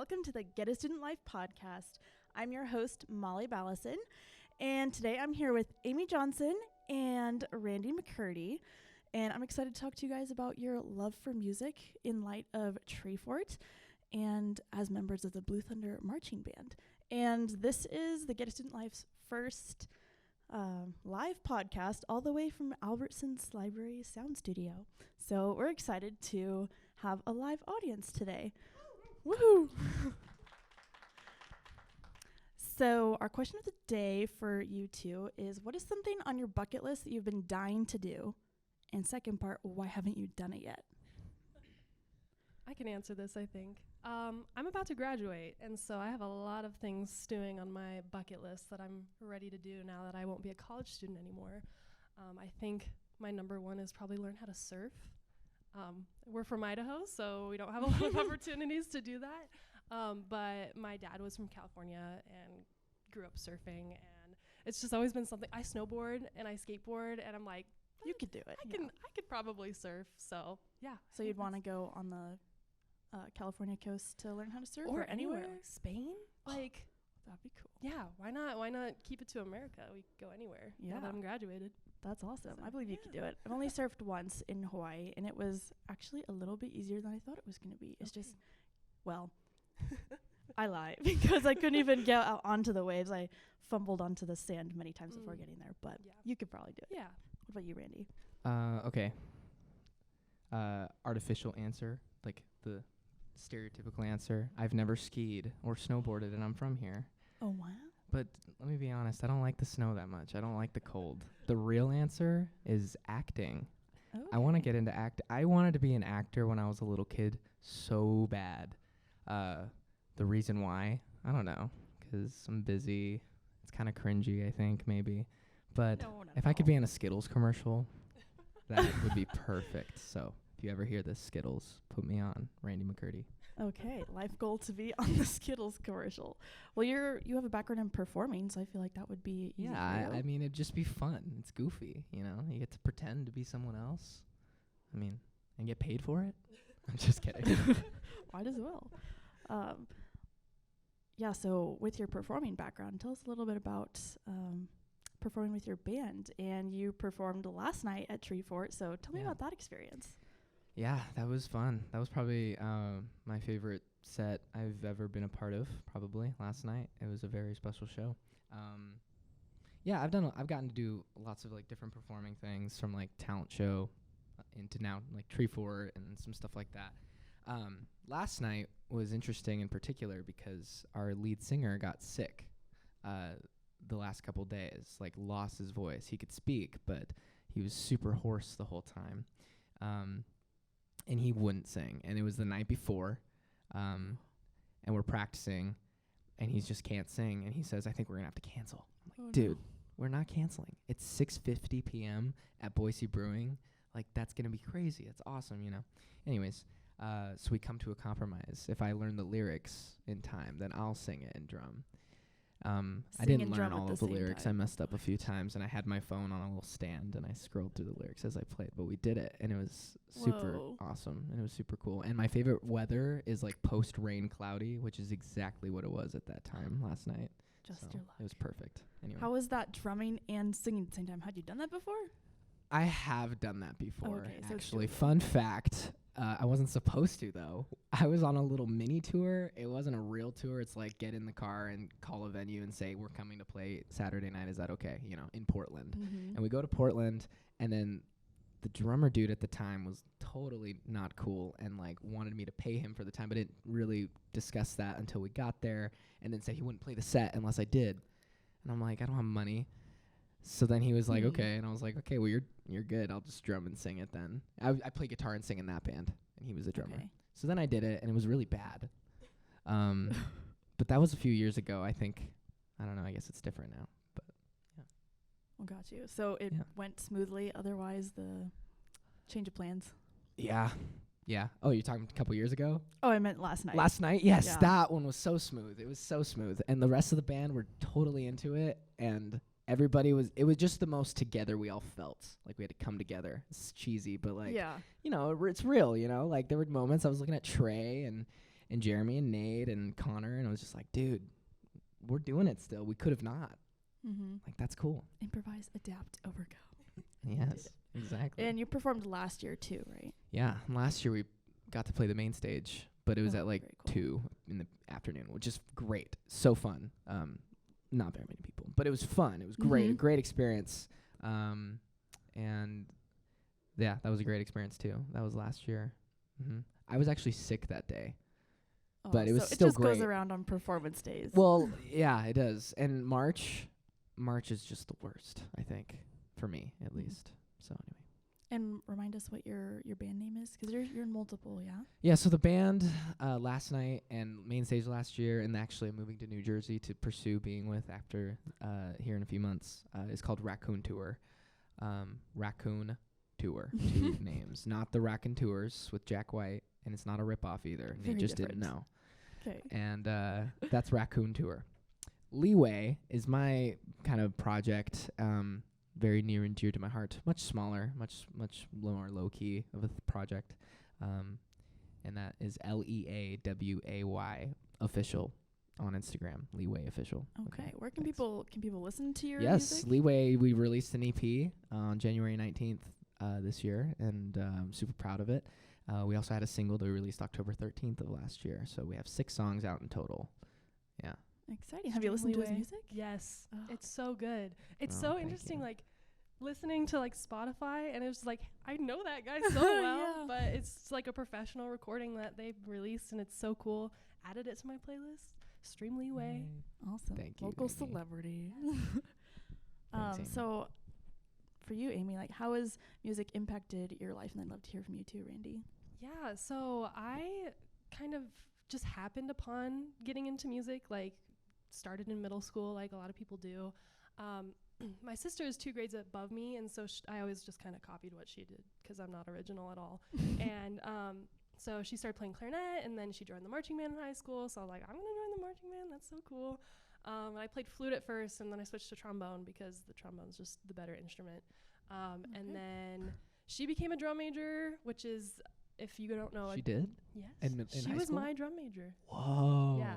welcome to the Get a Student Life podcast. I'm your host, Molly Ballison, and today I'm here with Amy Johnson and Randy McCurdy, and I'm excited to talk to you guys about your love for music in light of Treefort and as members of the Blue Thunder Marching Band. And this is the Get a Student Life's first live podcast all the way from Albertsons Library Sound Studio. So we're excited to have a live audience today. Woohoo! So our question of the day for you two is, what is something on your bucket list that you've been dying to do? And second part, why haven't you done it yet? I can answer this, I think. I'm about to graduate, and so I have a lot of things stewing on my bucket list that I'm ready to do now that I won't be a college student anymore. I think my number one is probably learn how to surf. We're from Idaho, so we don't have a lot of opportunities to do that. But my dad was from California and grew up surfing, and it's just always been something. I snowboard and I skateboard, and I'm like, You could do it. I could probably surf. So yeah. So you'd want to go on the California coast to learn how to surf, or anywhere? Spain? Like, that'd be cool. Yeah, why not keep it to America? We could go anywhere. Yeah. Now that I'm graduated. That's awesome. So, I believe you could do it. I've only surfed once in Hawaii, and it was actually a little bit easier than I thought it was going to be. It's just, well, I lie because I couldn't even get out onto the waves. I fumbled onto the sand many times before getting there, but you could probably do it. Yeah. What about you, Randy? Okay. Artificial answer, like the stereotypical answer. I've never skied or snowboarded, and I'm from here. Oh, wow. But let me be honest, I don't like the snow that much. I don't like the cold. The real answer is acting. Okay. I want to get into I wanted to be an actor when I was a little kid so bad. The reason why, I don't know, because I'm busy. It's kind of cringy, I think, maybe. But if I could be in a Skittles commercial, that would be perfect. So if you ever hear this, Skittles, put me on, Randy McCurdy. Okay, life goal to be on the Skittles commercial. Well, you have a background in performing, so I feel like that would be easy. Yeah, I mean, it'd just be fun. It's goofy, you know? You get to pretend to be someone else. I mean, and get paid for it. I'm just kidding. Might as well. Yeah, so with your performing background, tell us a little bit about performing with your band. And you performed last night at Treefort, so tell me about that experience. Yeah, that was fun. That was probably my favorite set I've ever been a part of, probably, last night. It was a very special show. Yeah, I've gotten to do lots of, like, different performing things, from, like, talent show into now, like, Treefort and some stuff like that. Last night was interesting in particular because our lead singer got sick the last couple days, like, lost his voice. He could speak, but he was super hoarse the whole time. And he wouldn't sing. And it was the night before, and we're practicing, and he just can't sing. And he says, I think we're going to have to cancel. I'm like, dude, we're not canceling. It's 6:50 p.m. at Boise Brewing. Like, that's going to be crazy. It's awesome, you know. Anyways, so we come to a compromise. If I learn the lyrics in time, then I'll sing it and drum. I didn't learn all of the lyrics. I messed up a few times, and I had my phone on a little stand, and I scrolled through the lyrics as I played. But we did it, and it was super awesome, and it was super cool. And my favorite weather is, like, post-rain cloudy, which is exactly what it was at that time last night. Just your luck. It was perfect. Anyway. How was that drumming and singing at the same time? Had you done that before? I have done that before, okay, so actually. Fun fact, I wasn't supposed to, though. I was on a little mini tour. It wasn't a real tour. It's like get in the car and call a venue and say, we're coming to play Saturday night. Is that okay? You know, in Portland. Mm-hmm. And we go to Portland, and then the drummer dude at the time was totally not cool and, like, wanted me to pay him for the time, but didn't really discuss that until we got there, and then said he wouldn't play the set unless I did. And I'm like, I don't have money. So then he was like, okay. And I was like, okay, well, you're good. I'll just drum and sing it then. I play guitar and sing in that band, and he was a drummer. Okay. So then I did it, and it was really bad. But that was a few years ago, I think. I don't know. I guess it's different now. But, yeah. Well, got you. So it went smoothly. Otherwise, the change of plans. Yeah. Yeah. Oh, you're talking a couple years ago? Oh, I meant last night. Last night? Yes, that one was so smooth. It was so smooth. And the rest of the band were totally into it, and everybody was, it was just the most together we all felt. Like, we had to come together. It's cheesy, but, like, you know, it's real, you know? Like, there were moments I was looking at Trey, and and Jeremy and Nate and Connor, and I was just like, dude, we're doing it still. We could have not. Mm-hmm. Like, that's cool. Improvise, adapt, overcome. Yes, exactly. And you performed last year too, right? Yeah, last year we got to play the main stage, but it was at like very cool. 2 in the afternoon, which is great. So fun. Not very many people, but it was fun. It was great, a great experience. And yeah, that was a great experience too. That was last year. I was actually sick that day. But it was still it just great. goes around on performance days. Well, yeah, it does. And March is just the worst, I think, for me at least. So anyway. And remind us what your band name is, because you're in multiple, yeah? Yeah, so the band last night and main stage last year, and actually I'm moving to New Jersey to pursue being with after here in a few months, is called Raccoon Tour. Raccoon Tour, 2 names. Not the Raccoon Tours with Jack White, and it's not a ripoff either. They just didn't know. Okay. And that's Raccoon Tour. Leeway is my kind of project, very near and dear to my heart. Much smaller, much more low-key of a project. And that is LEAWAY official on Instagram, Leeway official. Okay. Where can people listen to your Yes, music? Leeway, we released an EP on January 19th this year, and I'm super proud of it. We also had a single that we released October 13th of last year, so we have 6 songs out in total. Yeah. Exciting. Have you listened to his music? Yes. Oh. It's so good. It's Oh, so thank interesting, you. like, listening to, like, Spotify, and it's like, I know that guy so well, Yeah. but it's like a professional recording that they've released, and it's so cool. Added it to my playlist. Stream Leeway. Awesome. Thank you, Local Amy. celebrity. Thanks, Amy. So for you, Amy, like, how has music impacted your life? And I'd love to hear from you too, Randy. Yeah, so I kind of just happened upon getting into music, like, started in middle school, like a lot of people do. My sister is 2 grades above me, and so I always just kind of copied what she did, because I'm not original at all. And so she started playing clarinet, and then she joined the marching band in high school, so I was like, I'm going to join the marching band, that's so cool. And I played flute at first, and then I switched to trombone, because the trombone's just the better instrument. And then she became a drum major, which is, if you don't know, She did? yes, In she high was school? my drum major. Whoa. Yeah.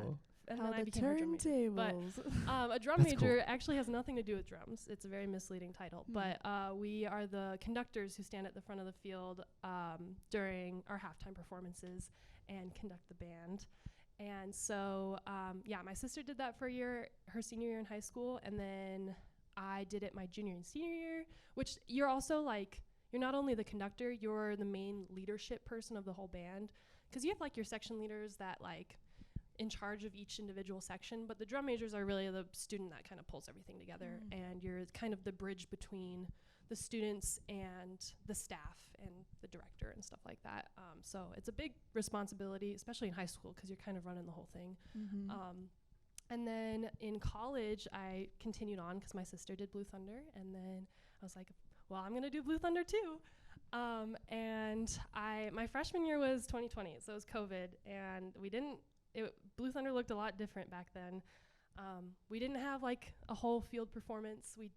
And How then I the became her drum major. But turntables. a drum That's major cool. actually has nothing to do with drums. It's a very misleading title. But we are the conductors who stand at the front of the field during our halftime performances and conduct the band. And so, my sister did that for a year, her senior year in high school, and then I did it my junior and senior year, which you're also like, you're not only the conductor, you're the main leadership person of the whole band, because you have like your section leaders that like in charge of each individual section, but the drum majors are really the student that kind of pulls everything together, and you're kind of the bridge between the students and the staff and the director and stuff like that. So it's a big responsibility, especially in high school, because you're kind of running the whole thing. And then in college, I continued on because my sister did Blue Thunder, and then I was like, well, I'm going to do Blue Thunder too. And my freshman year was 2020, so it was COVID, and Blue Thunder looked a lot different back then. We didn't have like a whole field performance. We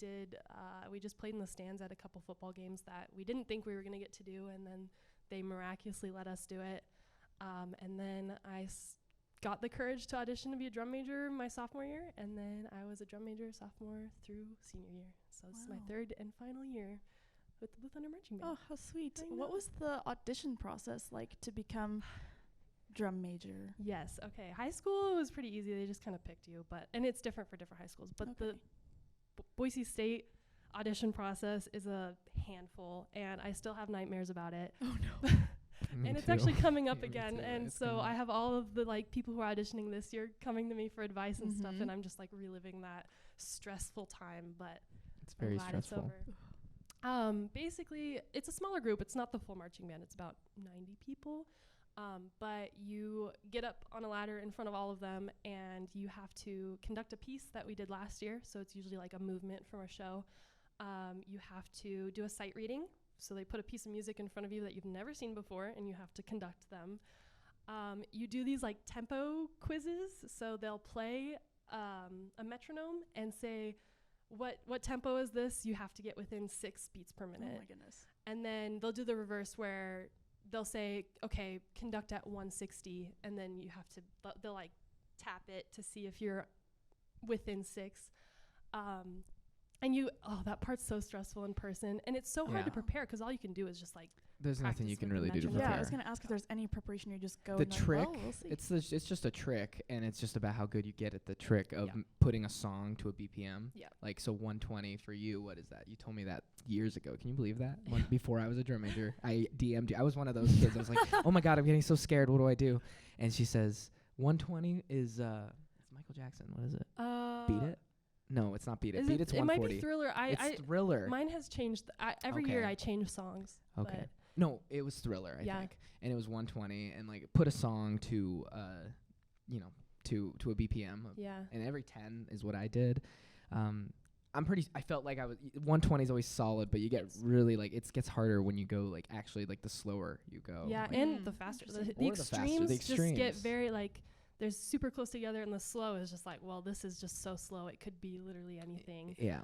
just played in the stands at a couple football games that we didn't think we were going to get to do, and then they miraculously let us do it. And then I got the courage to audition to be a drum major my sophomore year, and then I was a drum major sophomore through senior year. So this is my 3rd and final year with the Blue Thunder Marching Band. Oh, how sweet. I What know. was the audition process like to become drum major? Yes, okay. High school was pretty easy. They just kind of picked you, and it's different for different high schools. But the Boise State audition process is a handful, and I still have nightmares about it. Oh, no. And it's actually coming up Me again, too. and It's so coming I up. have all of the like people who are auditioning this year coming to me for advice and stuff, Mhm. and I'm just like reliving that stressful time, but It's I'm very glad stressful. it's over. Basically, it's a smaller group. It's not the full marching band. It's about 90 people. But you get up on a ladder in front of all of them, and you have to conduct a piece that we did last year. So it's usually like a movement from a show. You have to do a sight reading. So they put a piece of music in front of you that you've never seen before, and you have to conduct them. You do these like tempo quizzes. So they'll play a metronome and say, what tempo is this? You have to get within 6 beats per minute. Oh, my goodness. And then they'll do the reverse where they'll say, okay, conduct at 160, and then you have to, they'll like tap it to see if you're within 6. And that part's so stressful in person, and it's so hard to prepare because all you can do is just like there's nothing you can really do to prepare. Yeah, I was gonna ask if there's any preparation. You just go. The and trick, we'll see. it's just a trick, and it's just about how good you get at the trick of putting a song to a BPM. Yeah. Like, so 120 for you. What is that? You told me that years ago. Can you believe that? Before I was a drum major, I DM'd you. I was one of those kids. I was like, oh my god, I'm getting so scared. What do I do? And she says 120 is it's Michael Jackson. What is it? Beat It. No, it's not Beat It. Beat It's 140. It might be Thriller. It's Thriller. Mine has changed. Every year I change songs. Okay. No, it was Thriller, I think. And it was 120, and like put a song to to a BPM. And every 10 is what I did. I felt like 120 is always solid, but you get really like, it gets harder when you go like actually like the slower you go. Yeah, and the faster. The extremes just get very like, they're super close together, and the slow is just like, well, this is just so slow. It could be literally anything. Yeah.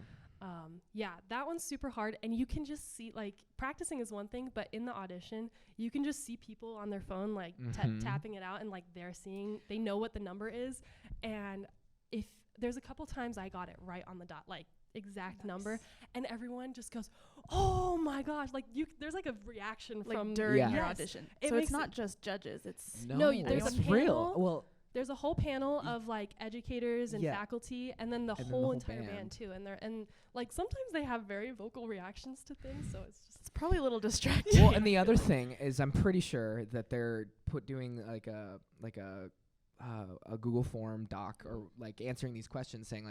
That one's super hard, and you can just see, like, practicing is one thing, but in the audition, you can just see people on their phone, like, tapping it out, and, like, they know what the number is, and if there's a couple times I got it right on the dot, like, exact number, and everyone just goes, oh my gosh, like, there's, like, a reaction like from during your audition. So it's not just judges, it's... No, there's a real. Well... There's a whole panel of like educators and faculty, and then the whole entire band too. And like sometimes they have very vocal reactions to things, so it's probably a little distracting. Well, and the other thing is, I'm pretty sure that they're doing like a Google form doc, or like answering these questions, saying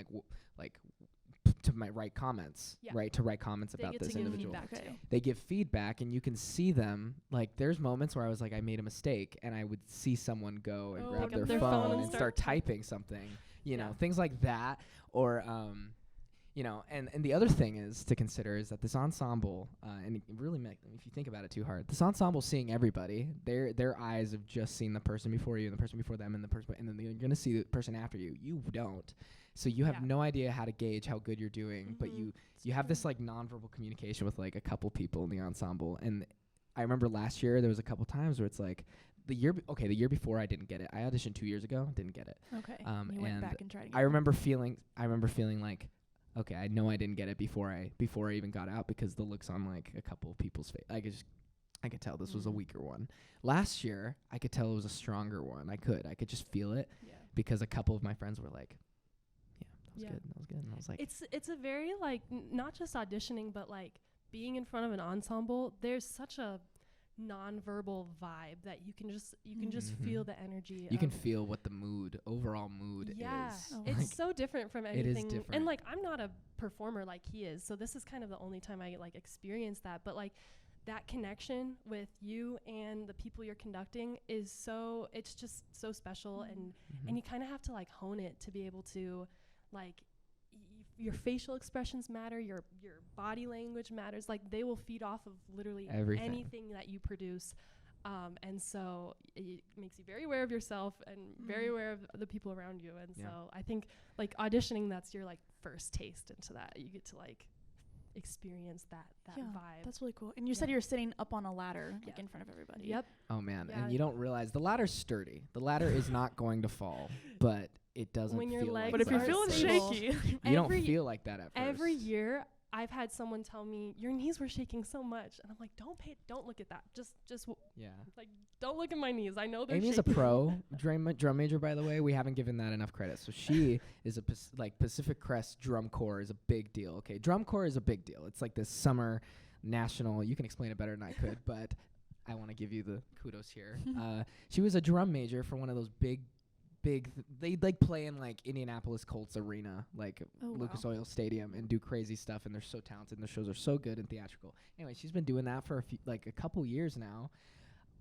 to write comments, right? To write comments about this individual. They give feedback, and you can see them. Like, there's moments where I was like, I made a mistake, and I would see someone go and grab their phone and start typing something, you know, things like that. Or, and the other thing is to consider is that this ensemble, and it really, if you think about it too hard, this ensemble seeing everybody, their eyes have just seen the person before you, and the person before them, and then you're going to see the person after you. You don't. So you have no idea how to gauge how good you're doing, but you have this like nonverbal communication with like a couple people in the ensemble. And I remember last year there was a couple times where it's like the year before I didn't get it. I auditioned 2 years ago, didn't get it. Okay. You went back and tried again. I remember feeling like, okay, I know I didn't get it before I even got out, because the looks on like a couple of people's face. I could tell this was a weaker one. Last year, I could tell it was a stronger one. I could just feel it, because a couple of my friends were like, that was good. And I was like, it's a very like not just auditioning, but like being in front of an ensemble. There's such a nonverbal vibe that you can just feel the energy. You can feel what the overall mood is. It's so different from anything. It is different. And like, I'm not a performer like he is, so this is kind of the only time I like experience that. But like, that connection with you and the people you're conducting it's just so special, and you kind of have to like hone it to be able to, like, your facial expressions matter, your body language matters. Like, they will feed off of literally anything that you produce. And so it makes you very aware of yourself and very aware of the people around you. And so I think like auditioning, that's your like first taste into that. You get to like experience that vibe. That's really cool. And you said you're sitting up on a ladder like in front of everybody. Yep. Oh man. And you don't realize the ladder's sturdy. The ladder is not going to fall, but it doesn't when your feel legs like But if you're feeling shaky, you don't feel like that at first. Every year I've had someone tell me your knees were shaking so much, and I'm like, don't look at that. Just like, don't look at my knees. I know they're Amy's shaking. a pro drum major, by the way. We haven't given that enough credit. So she is Pacific Crest Drum Corps is a big deal. Okay, Drum Corps is a big deal. It's like this summer national. You can explain it better than I could, but I want to give you the kudos here. She was a drum major for one of those big they like play in like Indianapolis Colts arena, like Lucas Oil Stadium, and do crazy stuff, and they're so talented and their shows are so good and theatrical. Anyway, she's been doing that for a couple years now.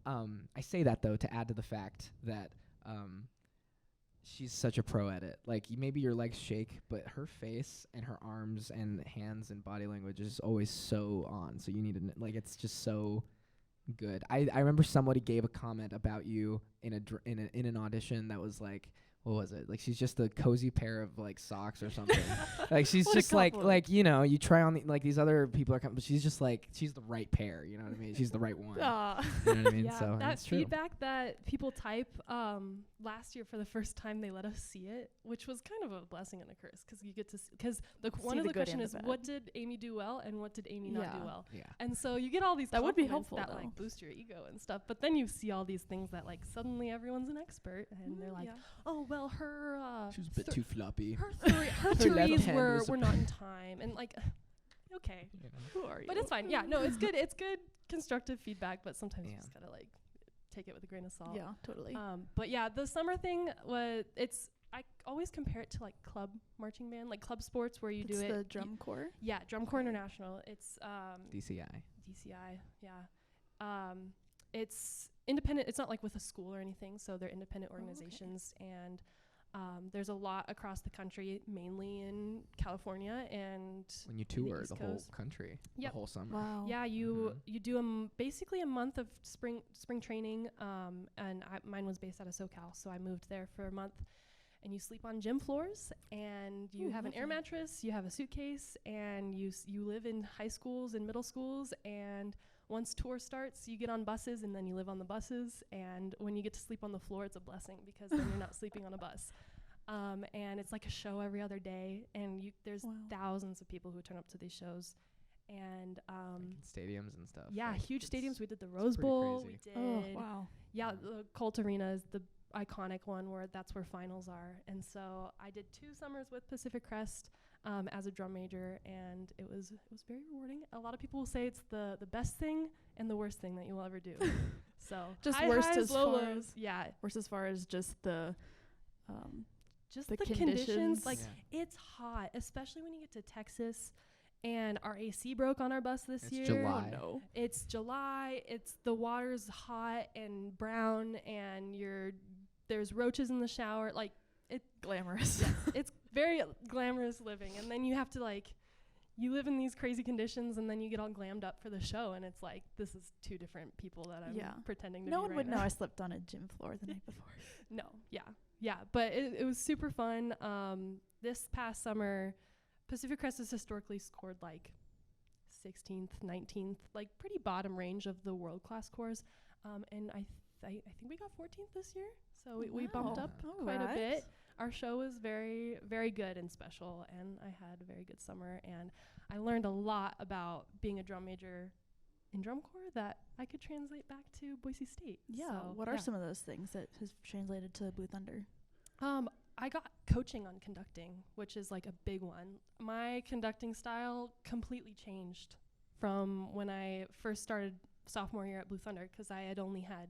I say that though to add to the fact that she's such a pro at it. Like, maybe your legs shake, but her face and her arms and hands and body language is always so on. So you need to it's just so good. I remember somebody gave a comment about you in an audition that was like, what was it? Like she's just a cozy pair of like socks or something. Like she's What a just like compliment. you know, you try on like these other people are coming, but she's just like she's the right pair. You know what I mean? She's the right one. Aw. You know what I mean? Yeah, So that it's true. feedback that people type last year for the first time they let us see it, which was kind of a blessing and a curse because you get to because one See of the the good question and is the bad. what did Amy do well and what did Amy not do Yeah. well, Yeah. and so you get all these That would be compliments helpful, that though. like boost your ego and stuff, but then you see all these things that like suddenly everyone's an expert and they're like, Yeah. oh well her She was a bit too floppy. her Her left threes hand were was a- not in time and like okay, You know? Who are you? but it's fine. Yeah, no, it's good. It's good constructive feedback, but sometimes you Yeah. just gotta like take it with a grain of salt. Yeah, totally. But yeah, the summer thing I always compare it to like club marching band, like club sports where you It's do it. the drum corps. Yeah, Drum Corps International. It's DCI. DCI. Yeah. It's independent. It's not like with a school or anything. So they're independent okay. organizations, and there's a lot across the country, mainly in California and When you the tour East the whole Coast. country, Yep. the whole summer. Wow. yeah, you do basically a month of spring training, and mine was based out of SoCal, so I moved there for a month. And you sleep on gym floors, and you Ooh, have an air lovely. mattress, you have a suitcase, and you live in high schools and middle schools. And once tour starts, you get on buses, and then you live on the buses. And when you get to sleep on the floor, it's a blessing because then you're not sleeping on a bus. And it's like a show every other day, and there's Wow. thousands of people who turn up to these shows. And Like in stadiums and stuff. yeah, like huge it's- stadiums. We did the Rose pretty Bowl. crazy. We did. Oh, wow. Yeah, the Colt Arena is the iconic one where that's where finals are. And so I did 2 summers with Pacific Crest as a drum major, and it was very rewarding. A lot of people will say it's the best thing and the worst thing that you will ever do. So Just high worst highs, as low far lows. Yeah, Worse as far as just the just the the conditions. conditions. Like Yeah. it's hot, especially when you get to Texas. And our AC broke on our bus this It's year. July. Oh no. It's July. It's the water's hot and brown, and there's roaches in the shower. Like Glamorous. it's very glamorous living, and then you have to like you live in these crazy conditions, and then you get all glammed up for the show, and it's like this is 2 different people that I'm Yeah. pretending to No be one right would know now. I slept on a gym floor the night before. No, yeah, but it was super fun. This past summer, Pacific Crest has historically scored like 16th, 19th, like pretty bottom range of the world class scores, and I think we got 14th this year, so we bumped Wow. up All quite right. a bit. Our show was very, very good and special, and I had a very good summer, and I learned a lot about being a drum major in drum corps that I could translate back to Boise State. Yeah. So, What are some of those things that has translated to Blue Thunder? I got coaching on conducting, which is like a big one. My conducting style completely changed from when I first started sophomore year at Blue Thunder, because I had only had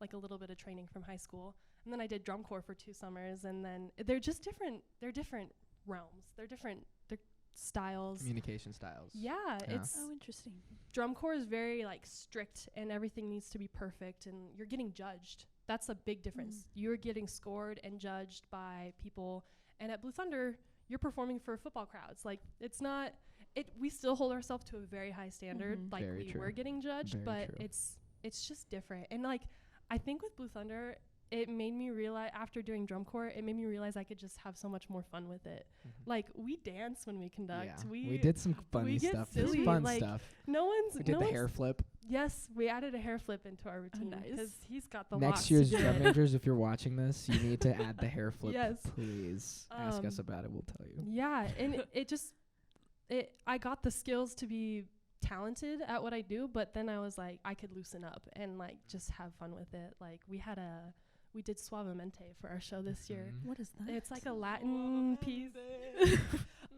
like a little bit of training from high school. And then I did drum corps for 2 summers, and then they're just different. They're different realms. They're styles. Communication styles. Yeah, Yeah. it's Oh, interesting. drum corps is very like strict, and everything needs to be perfect, and you're getting judged. That's a big difference. You're getting scored and judged by people, and at Blue Thunder, you're performing for football crowds. Like it's not. We still hold ourselves to a very high standard, Mhm. like Very we true. were getting judged, Very but true. it's just different. And like I think with Blue Thunder, it made me realize after doing drum corps, it made me realize I could just have so much more fun with it. Mhm. Like we dance when we conduct. Yeah. We did some funny get stuff. It was silly, fun like, stuff. no one's We did no the one's- hair flip. Yes, we added a hair flip into our routine nice. because he's got the Next lots year's to do drum it. majors, if you're watching this, you need to add the hair flip. Yes. Please ask us Um, about it. We'll tell you. Yeah, and I got the skills to be talented at what I do, but then I was like, I could loosen up and like just have fun with it. Like we did Suavemente for our show this year. Mhm. What is that? It's like a Latin piece.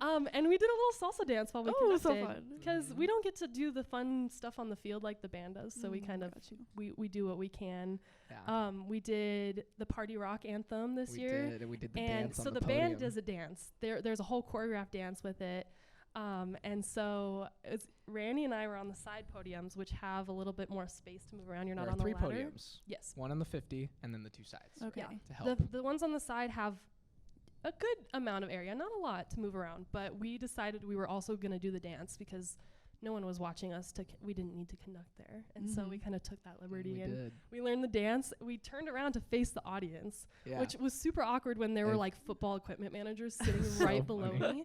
And we did a little salsa dance while we Oh, so conducted. fun. Because we don't get to do the fun stuff on the field like the band does, so we kind of got you. we do what we can. Yeah. We did the party rock anthem this year. And we did the And dance so on the podium. band does a dance. There's a whole choreographed dance with it. And so Randy and I were on the side podiums, which have a little bit more space to move around. You're There not are on the 3 ladder. podiums. Yes. One on the 50 and then the 2 sides Okay. Yeah. to help. The ones on the side have a good amount of area, not a lot to move around, but we decided we were also going to do the dance because no one was watching us. We didn't need to conduct there. And so we kind of took that liberty. We And did. we learned the dance. We turned around to face the audience, Yeah. which was super awkward when there were like football equipment managers sitting right below me.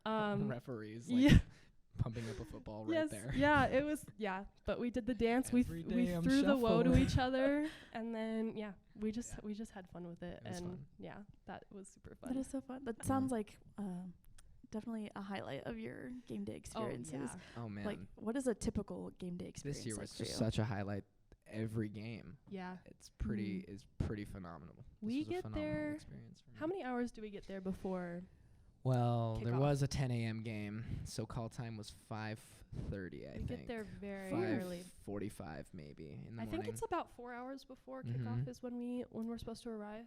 Referees Yeah. pumping up a football right there. Yeah, it was, but we did the dance. We Every day I'm threw the woe to shuffling. each other, and then we just had fun with it, It was and fun. that was super fun. That is so fun. That sounds like definitely a highlight of your game day experiences. Oh man, Like, what is a typical game day experience? this year like was for just you? such a highlight. Every game, Yeah. it's pretty phenomenal. We This was a get phenomenal there- experience for me. How many hours do we get there before? Well, there kickoff? was a 10 a.m. game, so call time was 5:30. I We think. get there very early. 5:45 maybe in the I morning. think it's about 4 hours before kickoff is when we're supposed to arrive.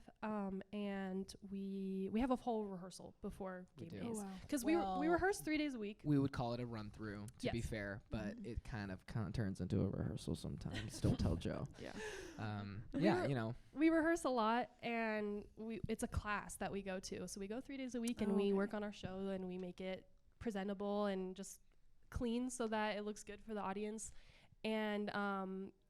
And we have a whole rehearsal before We game do. days. Oh, wow. Because we rehearse 3 days a week. We would call it a run through, to be Yes. fair, but Mhm. it kind of turns into a rehearsal sometimes. Don't tell Joe. Yeah. Yeah, you know. We rehearse a lot, and it's a class that we go to. So we go 3 days a week, and Oh, we okay. work on our show, and we make it presentable and just clean so that it looks good for the audience. And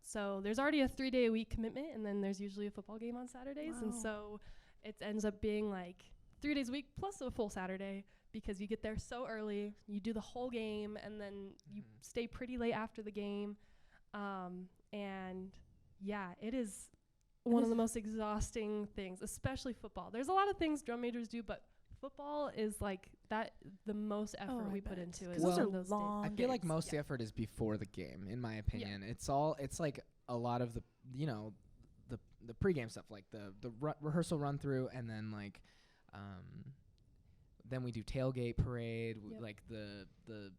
so there's already a 3-day-a-week commitment, and then there's usually a football game on Saturdays. And Wow. so it ends up being like 3 days a week plus a full Saturday, because you get there so early, you do the whole game, and then you stay pretty late after the game. And yeah, it is one of the most exhausting things, especially football. There's a lot of things drum majors do, but football is like that the most effort I we put bet. into 'Cause is those Well, are those long. I feel like days. most of the effort is before the game, in my opinion. It's like a lot of the the pregame stuff, like the rehearsal run through, and then like then we do tailgate parade. Yep. Like the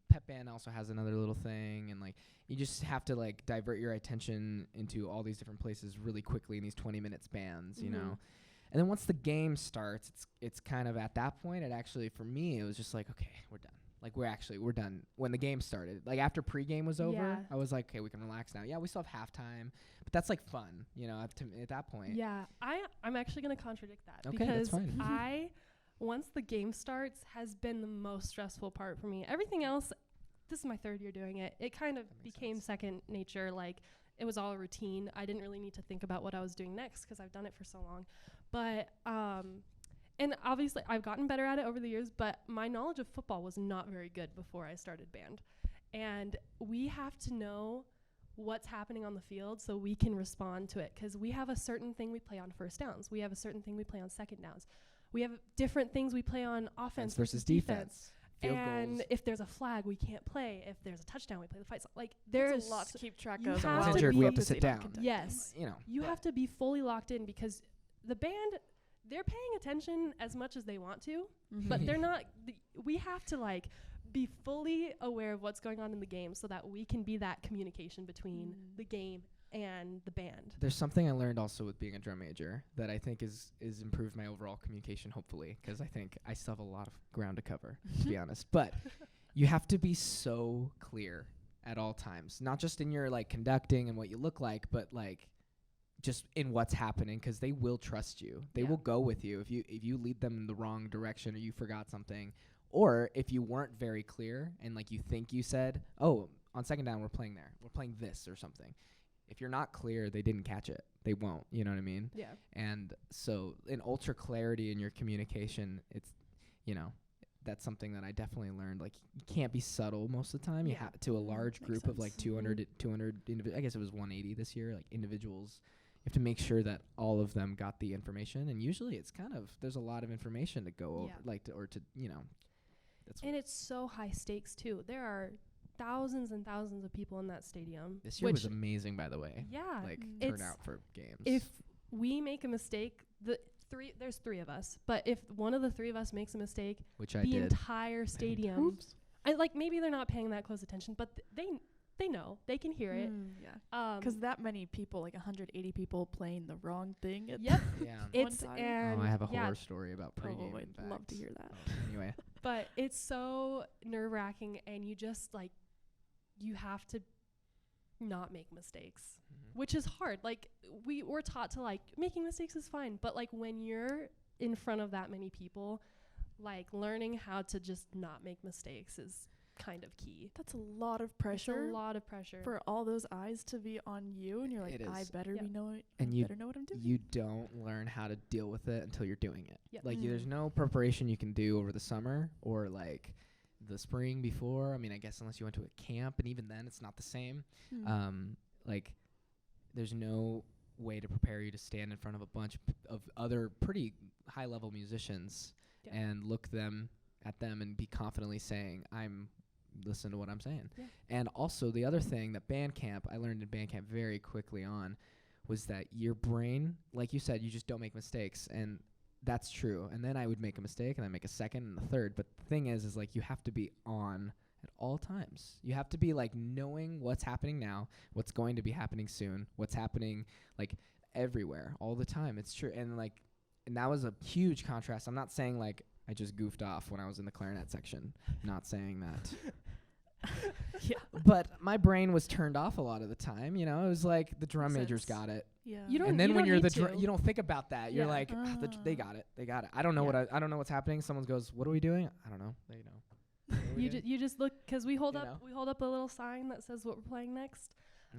pep band also has another little thing, and like you just have to like divert your attention into all these different places really quickly in these 20-minute spans, you know. And then once the game starts, it's kind of at that point, it actually, for me, it was just like, okay, we're done. Like, we're done. When the game started, like after pregame was over, Yeah. I was like, okay, we can relax now. Yeah, we still have halftime, but that's like fun, you know, at that point. Yeah, I'm actually going to contradict that, Okay, that's because fine. once the game starts, has been the most stressful part for me. Everything else, this is my 3rd year doing it. It kind of became second nature. Like, it was all a routine. I didn't really need to think about what I was doing next because I've done it for so long. But and obviously I've gotten better at it over the years, but my knowledge of football was not very good before I started band. And we have to know what's happening on the field so we can respond to it, because we have a certain thing we play on first downs. We have a certain thing we play on second downs. We have different things we play on offense versus defense. Field And goals. if there's a flag, we can't play. If there's a touchdown, we play the fight song. Like, There's there's a lot to keep track you of. have while to injured, be- we have to sit down. Yes. You know. You have to be fully locked in, because the band, they're paying attention as much as they want to, but they're not. We have to like be fully aware of what's going on in the game so that we can be that communication between the game and the band. There's something I learned also with being a drum major that I think is improved my overall communication, hopefully, because I think I still have a lot of ground to cover, to be honest. But you have to be so clear at all times, not just in your like conducting and what you look like, but like just in what's happening, because they will trust you. They will go with you if you lead them in the wrong direction or you forgot something, or if you weren't very clear and like you think you said, oh, on second down we're playing this or something. If you're not clear, they didn't catch it. They won't. You know what I mean? Yeah. And so in ultra clarity in your communication, it's, you know, that's something that I definitely learned. Like, you can't be subtle most of the time. You have to a large Makes group of like sense. 200 I guess it was 180 this year, like individuals. You have to make sure that all of them got the information. And usually it's kind of, there's a lot of information to go over, like to, you know. And it's so high stakes too. There are thousands and thousands of people in that stadium. This year was amazing, by the way. Yeah. Like, It's- turnout for games. If we make a mistake, there's 3 of us, but if one of the 3 of us makes a mistake, which I the did. entire stadium, like maybe they're not paying that close attention, but they know, they can hear it. Yeah. Because that many people, like 180 people, playing the wrong thing. At Yep. Yeah. It's time. and I have a yeah, horror story about pregame. Oh, I'd love to facts. hear that. Anyway. but it's so nerve-wracking, and you just like, you have to not make mistakes, which is hard. Like, we're taught to like, making mistakes is fine, but like when you're in front of that many people, like learning how to just not make mistakes is kind of key. That's a lot of pressure. It's a lot of pressure. For all those eyes to be on you, and you're like, It I is. better Yeah. be know it. And I better know what I'm doing. You don't learn how to deal with it until you're doing it. Yep. Like there's no preparation you can do over the summer or like the spring before. I mean, I guess unless you went to a camp, and even then it's not the same. Like there's no way to prepare you to stand in front of a bunch of other pretty high level musicians and look at them and be confidently saying, listen to what I'm saying. Yeah. And also the other thing that I learned in band camp very quickly on was that your brain, like you said, you just don't make mistakes. And that's true. And then I would make a mistake and I make a second and a third. But the thing is like you have to be on at all times. You have to be like knowing what's happening now, what's going to be happening soon, what's happening like everywhere all the time. It's true. And that was a huge contrast. I'm not saying like I just goofed off when I was in the clarinet section. Not saying that. Yeah. But my brain was turned off a lot of the time. You know, it was like the drum majors got it. Yeah. You And then when you're need the to. you don't think about that. You're Yeah. like, they got it. They got it. I don't know Yeah. I don't know what's happening. Someone goes, "What are we doing?" I don't know. They know. What are we doing? You just look, because we hold You up a little sign that says what we're playing next.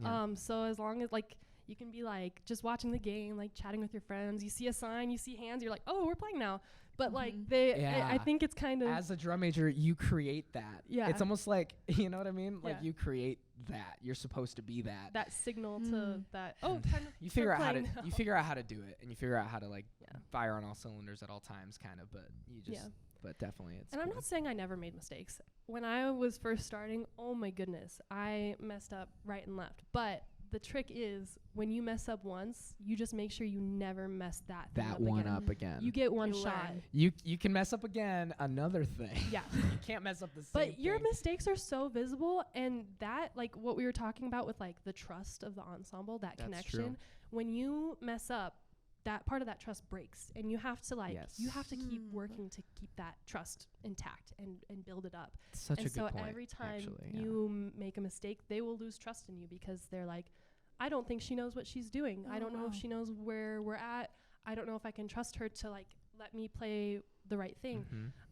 Yeah. So as long as like you can be like just watching the game, like chatting with your friends, you see a sign, you see hands, you're like, oh, we're playing now. But like I think it's kind of, as a drum major, you create that. Yeah. It's almost like, you know what I mean? Like Yeah. you create that. You're supposed to be that. that signal to that. Oh, And time to you figure out start how to playing now. you figure out how to do it, and you figure out how to like Yeah. fire on all cylinders at all times, kind of. But you just, Yeah. but definitely, it's. And I'm cool. not saying I never made mistakes. When I was first starting, oh my goodness, I messed up right and left. But the trick is when you mess up once, you just make sure you never mess that thing that up one again. up again. You get one You shot. learn. You can mess up again. Another thing. Yeah. You can't mess up the same. But your thing. mistakes are so visible, and that, like what we were talking about with like the trust of the ensemble, that That's connection. true. When you mess up, that part of that trust breaks, and you have to you have to keep working to keep that trust intact and build it up. Such and a so good point. every time actually, you make a mistake, they will lose trust in you because they're like, I don't think she knows what she's doing. I don't know if she knows where we're at. I don't know if I can trust her to like let me play the right thing.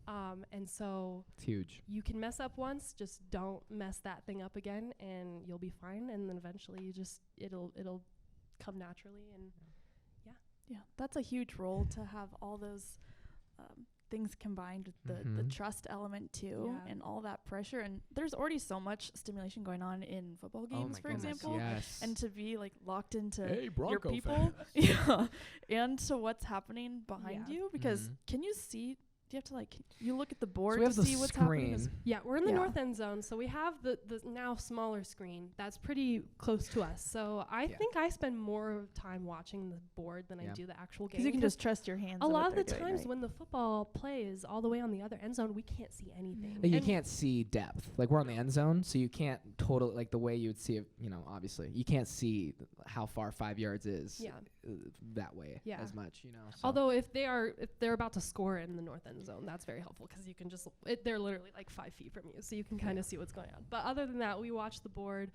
And so It's huge. you can mess up once, just don't mess that thing up again, and you'll be fine. And then eventually you just it'll come naturally. And Yeah, that's a huge role to have all those things combined with the trust element too, Yeah. and all that pressure. And there's already so much stimulation going on in football Oh games, my for goodness, example. yes. And to be like locked into your Bronco people, yeah, and to what's happening behind Yeah. you, because Mhm. can you see? Do you have to like you look at the board we have to the see what's happening? screen. yeah, we're in the Yeah. north end zone, so we have the now smaller screen that's pretty close to us. So I Yeah. think I spend more time watching the board than I Yeah. do the actual game. Because you can just trust your hands. a on what lot of the they're doing, times right? when the football plays all the way on the other end zone, we can't see anything. You And can't see depth. Like we're on the end zone, so you can't totally like the way you would see it. You know, obviously, you can't see how far 5 yards is. Yeah. That way. Yeah. As much. You know. So. Although if they're about to score in the north end zone, that's very helpful because you can just they're literally like 5 feet from you, so you can kind of see what's going on. But other than that, we watch the board.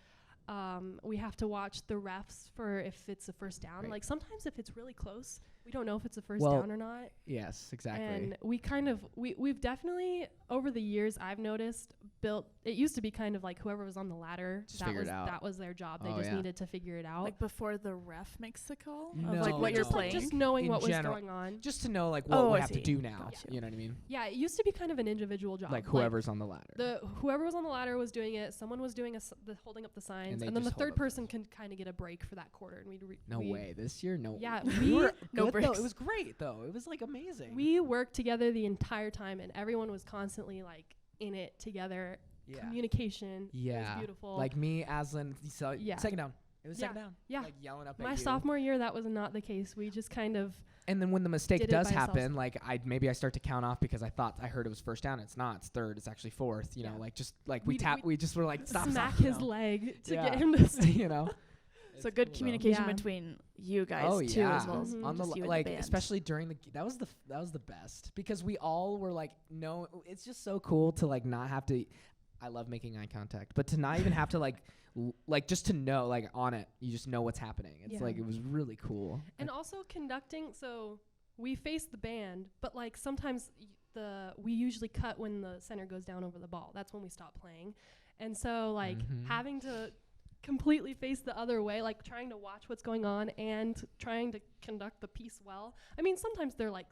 We have to watch the refs for if it's a first down. Right. Like sometimes if it's really close, we don't know if it's a first Well, down or not. Yes, exactly. And we kind of we've definitely over the years I've noticed built. It used to be kind of like whoever was on the ladder Just figure it out. that was their job. They Oh, just yeah. needed to figure it out. like before the ref makes the call No, of like what you're no. playing. Just knowing In what general. was going on. Just to know like what Oh, we I have to see. do now. Gotcha. You know what I mean? Yeah, it used to be kind of an individual job. Like whoever's on the ladder. Whoever was on the ladder was doing it. Someone was doing holding up the signs, they and then the just hold third up the person can kind of get a break for that quarter. And No way. This year, no. Yeah, we were no good, though. breaks. It was great though. It was like amazing. We worked together the entire time, and everyone was constantly like in it together. yeah. Communication. It Yeah. was beautiful. Like me, Aslan. Yeah. Second down. It was Yeah. second down. Yeah. Like yelling up at My you. sophomore year, that was not the case. We just kind of And then when the mistake did it does by ourselves. happen, like maybe I start to count off because I heard it was first down. It's not. It's third. It's actually fourth. You know, Yeah. like just like We'd- we just were like stop. smack you his know? leg to Yeah. get him to stay. You know. So It's good cool, though. communication Yeah. between you guys Oh too, yeah, as well as Mhm. on the just you and like the band. especially during that was the best because we all were like no, it's just so cool to like not have to. I love making eye contact, but to not even have to like like just to know like on it, you just know what's happening. It's Yeah. like it was really cool. And also conducting. So we face the band, but like sometimes we usually cut when the center goes down over the ball. That's when we stop playing. And so like having to completely face the other way, like trying to watch what's going on and trying to conduct the piece well. I mean, sometimes they're like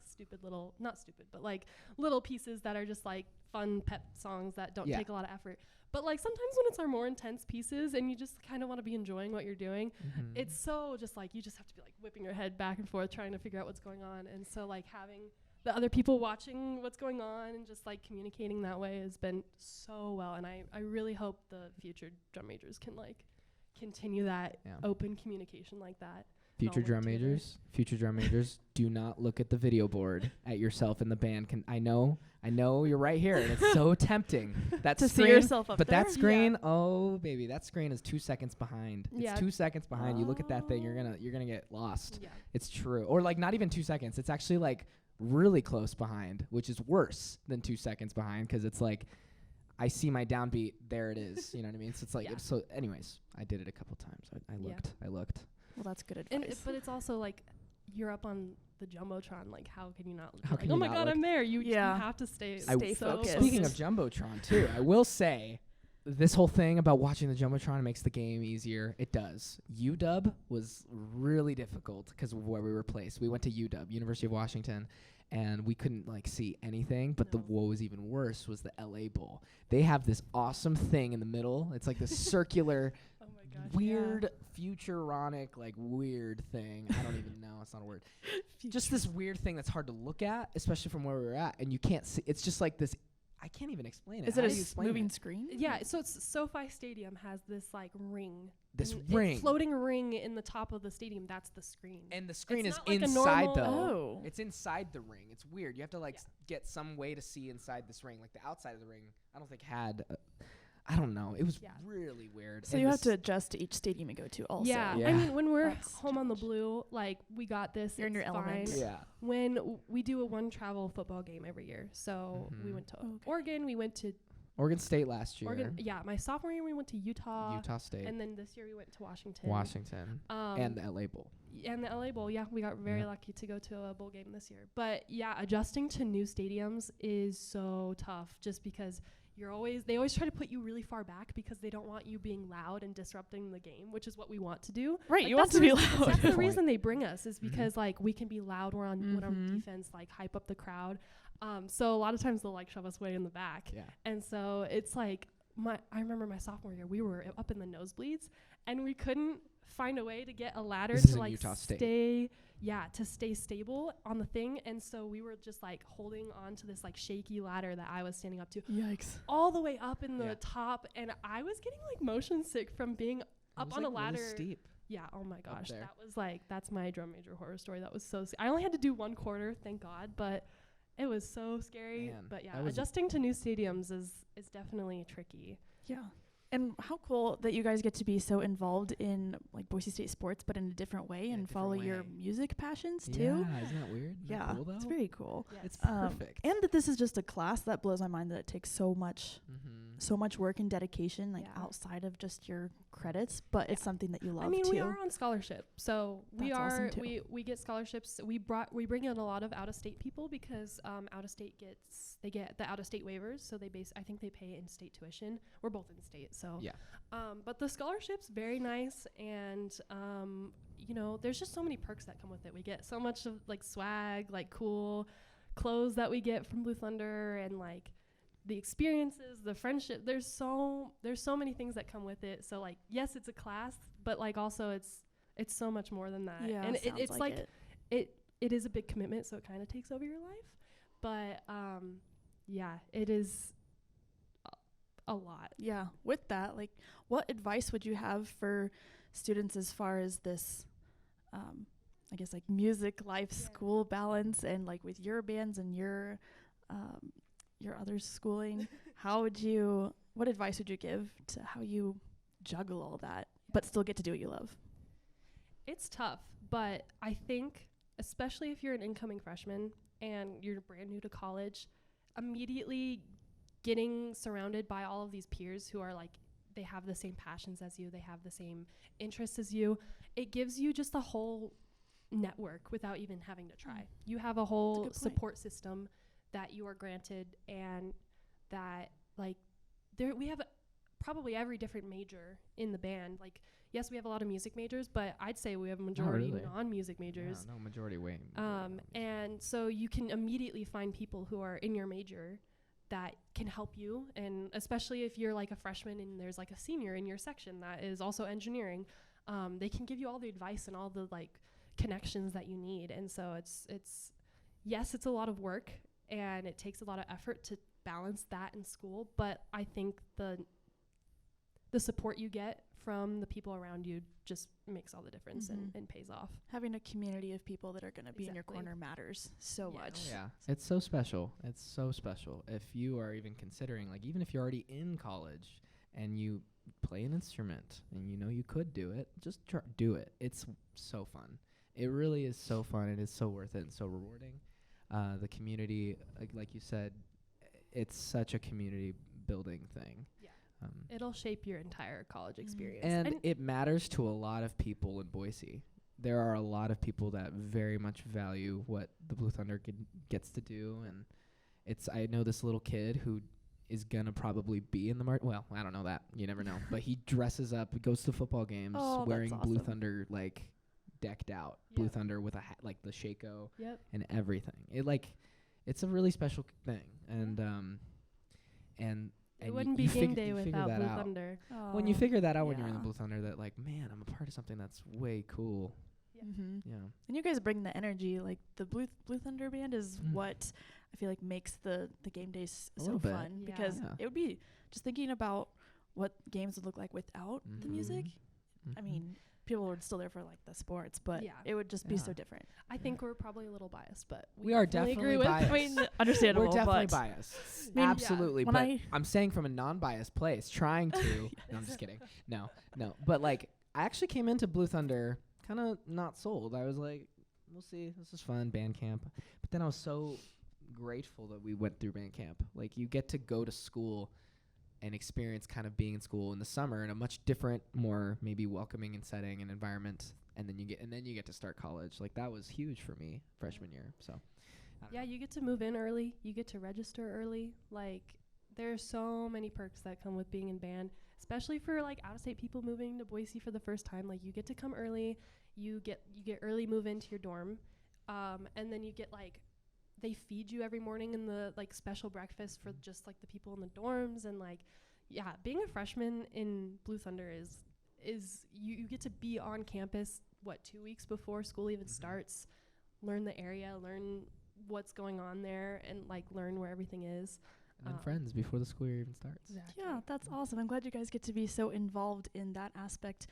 not stupid, but like little pieces that are just like fun pep songs that don't take a lot of effort. But like sometimes when it's our more intense pieces and you just kind of want to be enjoying what you're doing, it's so just like you just have to be like whipping your head back and forth trying to figure out what's going on. And so like having the other people watching what's going on and just like communicating that way has been so well. And I really hope the future drum majors can like continue that open communication like that. Future drum majors, do not look at the video board at yourself in the band. I know you're right here, and it's so tempting. That to screen, see yourself up but there? that screen, oh baby, that screen is 2 seconds behind. It's 2 seconds behind. You look at that thing, you're gonna get lost. Yeah. It's true, or like not even 2 seconds. It's actually like really close behind, which is worse than 2 seconds behind because it's like I see my downbeat, there it is. You know what I mean? So it's like so. Anyways, I did it a couple times. I looked. Well, that's good advice. But it's also like you're up on the jumbotron. Like, how can you not? How can oh you my not God, look? I'm there. You have to stay focused. Speaking of jumbotron, too, I will say this whole thing about watching the jumbotron makes the game easier. It does. UW was really difficult because of where we were placed. We went to UW, University of Washington, and we couldn't like see anything. But what was even worse was the LA Bowl. They have this awesome thing in the middle. It's like this circular. Oh my gosh, weird futuronic like weird thing. I don't even know, it's not a word. Just this weird thing that's hard to look at, especially from where we were at, and you can't see. It's just like this, I can't even explain it. Is it a moving screen? Yeah, so it's SoFi Stadium has this like ring. This ring. Floating ring in the top of the stadium, that's the screen. And the screen it's is like inside though. Oh. It's inside the ring. It's weird. You have to like get some way to see inside this ring. Like the outside of the ring, I don't think had I don't know. It was really weird. So you have to adjust to each stadium you go to also. Yeah. I mean, when we're home on the blue, like, we got this. You're in your element. Yeah. When we do a one travel football game every year. So we went to Oregon. We went to Oregon State last year. My sophomore year we went to Utah State. And then this year we went to Washington. And the LA Bowl. And the LA Bowl, we got very lucky to go to a bowl game this year. But adjusting to new stadiums is so tough just because they always try to put you really far back because they don't want you being loud and disrupting the game, which is what we want to do. Right, like you want to be loud. That's the reason they bring us is because like we can be loud. We're on defense, like hype up the crowd. So a lot of times they'll like shove us way in the back. Yeah. And so it's like I remember my sophomore year, we were up in the nosebleeds and we couldn't find a way to get a ladder to like stay stable on the thing. And so we were just like holding on to this like shaky ladder that I was standing up to. Yikes. All the way up in the top. And I was getting like motion sick from being up on a ladder. Really steep. Yeah. Oh my gosh. That was like, that's my drum major horror story. That was so, I only had to do one quarter, thank God, but it was so scary. Man, but adjusting to new stadiums is definitely tricky. Yeah. And how cool that you guys get to be so involved in like Boise State sports, but in a different way and follow your music passions too. Yeah, isn't that weird? Isn't that cool, though? It's very cool. Yes. It's perfect. And that this is just a class that blows my mind that it takes so much work and dedication, like outside of just your credits, but it's something that you love. I mean, too. we are on scholarship, so That's awesome too. we get scholarships. We bring in a lot of out of state people because out of state they get the out of state waivers, so I think they pay in state tuition. We're both in state, so but the scholarship's very nice, and there's just so many perks that come with it. We get so much of like swag, like cool clothes that we get from Blue Thunder, and like the experiences, the friendship. There's so many things that come with it. So like, yes, it's a class, but like also it's so much more than that. Yeah, and it's like it is a big commitment, so it kind of takes over your life. But it is a lot. Yeah. With that, like, what advice would you have for students as far as this, I guess like music, life, school balance, and like with your bands and your other schooling, what advice would you give to how you juggle all that, but still get to do what you love? It's tough, but I think, especially if you're an incoming freshman and you're brand new to college, immediately getting surrounded by all of these peers who are like, they have the same passions as you, they have the same interests as you, it gives you just a whole network without even having to try. You have a whole support system that you are granted, and that like we have probably every different major in the band. Like, yes, we have a lot of music majors, but I'd say we have a majority really. non-music majors. Yeah, no, majority way. And so you can immediately find people who are in your major that can help you, and especially if you're like a freshman and there's like a senior in your section that is also engineering, they can give you all the advice and all the like connections that you need. And so it's yes, it's a lot of work and it takes a lot of effort to balance that in school, but I think the support you get from the people around you just makes all the difference and pays off. Having a community of people that are going to be in your Exactly. corner matters so much. Oh, yeah, it's so special. It's so special. If you are even considering, like, even if you're already in college and you play an instrument and you know you could do it, just do it. It's so fun. It really is so fun. It is so worth it and so rewarding. The community, like you said, it's such a community building thing. Yeah. It'll shape your entire college experience. And it matters to a lot of people in Boise. There are a lot of people that very much value what the Blue Thunder gets to do. And I know this little kid who is going to probably be in the well, I don't know that. You never know. But he dresses up, goes to football games wearing Blue Thunder, like, decked out. Yep. Blue Thunder with a hat, like the Shaco and everything. It's a really special thing. And it wouldn't be game day without Blue Thunder. When you figure that out when you're in the Blue Thunder, that like, man, I'm a part of something that's way cool. Yeah. And you guys bring the energy. Like the Blue Thunder band is what I feel like makes the game days so fun, because it would be just thinking about what games would look like without the music. I mean, people would still there for like the sports, but it would just be so different. I think we're probably a little biased, but we are definitely biased. I mean, understandable. We're definitely biased. I mean, absolutely. But I'm saying from a non-biased place, trying to. No, I'm just kidding. No. But like, I actually came into Blue Thunder kind of not sold. I was like, we'll see. This is fun, band camp. But then I was so grateful that we went through band camp. Like, you get to go to school and experience kind of being in school in the summer in a much different, more maybe welcoming and setting and environment, and then you get to start college. Like, that was huge for me freshman year. So you get to move in early, you get to register early. Like, there's so many perks that come with being in band, especially for like out-of-state people moving to Boise for the first time. Like, you get to come early, you get early move into your dorm, and then you get like, they feed you every morning in the like special breakfast for just like the people in the dorms. And like, being a freshman in Blue Thunder is you get to be on campus 2 weeks before school even starts, learn the area, learn what's going on there, and like learn where everything is. And then friends before the school year even starts. Exactly. Yeah, that's awesome. I'm glad you guys get to be so involved in that aspect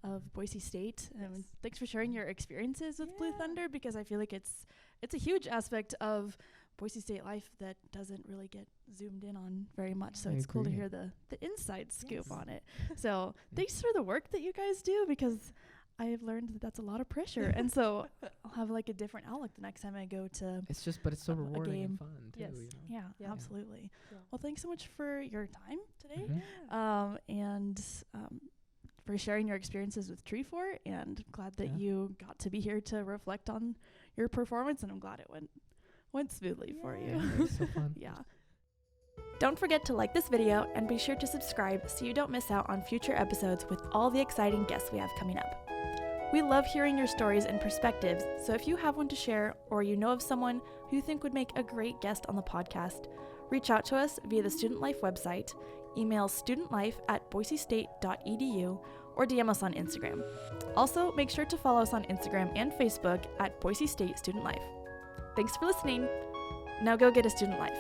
of Boise State. And thanks for sharing your experiences with Blue Thunder, because I feel like it's a huge aspect of Boise State life that doesn't really get zoomed in on very much. So it's cool to hear the inside scoop on it. So thanks for the work that you guys do, because I have learned that that's a lot of pressure. And so I'll have like a different outlook the next time I go to but it's so rewarding and fun too. Yes. You know? Yeah, absolutely. Yeah. Well, thanks so much for your time today. And for sharing your experiences with Treefort, and glad that you got to be here to reflect on your performance, and I'm glad it went smoothly for you. It was so fun. Don't forget to like this video and be sure to subscribe so you don't miss out on future episodes with all the exciting guests we have coming up. We love hearing your stories and perspectives, so if you have one to share, or you know of someone who you think would make a great guest on the podcast, reach out to us via the Student Life website, email studentlife@boisestate.edu, or DM us on Instagram. Also, make sure to follow us on Instagram and Facebook at Boise State Student Life. Thanks for listening. Now go get a student life.